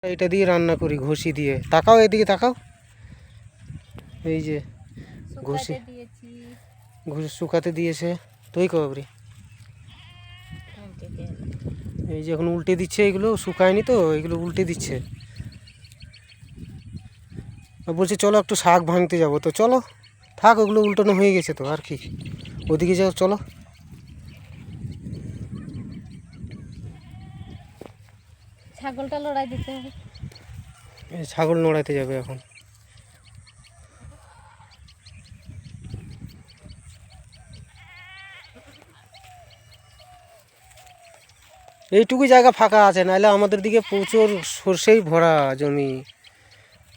এটা দিয়ে রান্না করি ঘষি দিয়ে। তাকাও এদিকে তাকাও, এই যে ঘষি ঘষি শুকাতে দিয়েছে তুই কবরি। এই যে এখন উল্টে দিচ্ছে, এগুলো শুকায়নি তো, এগুলো উল্টে দিচ্ছে। বলছে চলো একটু শাক ভাঙতে যাবো, তো চলো থাক, ওগুলো উল্টানো হয়ে গেছে তো আর কি, ওদিকে যাও চলো। ছাগলটা লড়াই দিতে হবে, ছাগল নড়াইতে যাবে এখন। এইটুকু জায়গা ফাঁকা আছে, নাহলে আমাদের দিকে প্রচুর সরষেই ভরা জমি,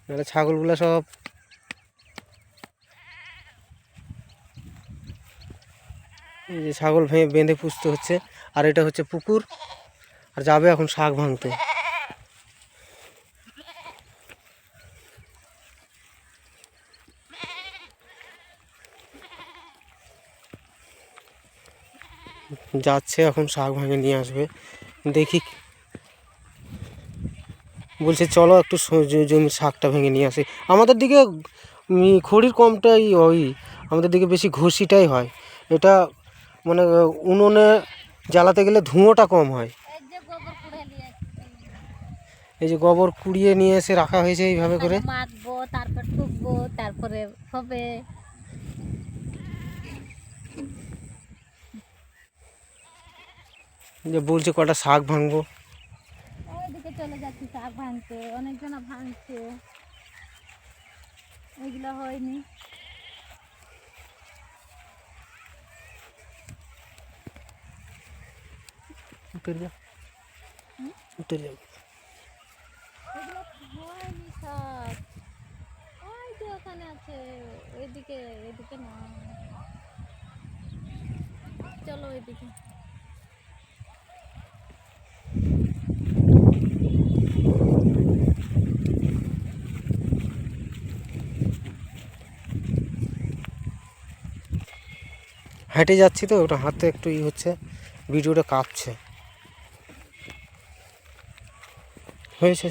নাহলে ছাগলগুলো সব। এই যে ছাগল বেঁধে পুষতে হচ্ছে, আর এটা হচ্ছে পুকুর, আর যাবে এখন শাক ভাঙতে। যাচ্ছে এখন শাক ভাঙে নিয়ে আসবে, দেখি। বলছে চলো একটু জমির শাকটা ভেঙে নিয়ে আসি। আমাদের দিকে খড়ির কমটাই ওই, আমাদের দিকে বেশি ঘষিটাই হয়। এটা মানে উনুনে জ্বালাতে গেলে ধুঁয়োটা কম হয়। এই যে গোবর কুড়িয়ে নিয়ে এসে রাখা হয়েছে এইভাবে করে, মাখবো তারপর টুকবো তারপরে হবে। যে বলছে কটা শাক ভাঙবো, ওইদিকে চলে যাচ্ছি শাক ভাঙতে, অনেকজন ভাঙছে, এগুলো হয়নি। উঠে যা উঠে যা। এগুলো হয়নি শাক, ওই যে ওখানে আছে, ওইদিকে, এদিকে না, চলো ওইদিকে। হেঁটে যাচ্ছি তো, ওটা হাতে একটু হচ্ছে, ভিডিওটা কাঁপছে। হয়েছে।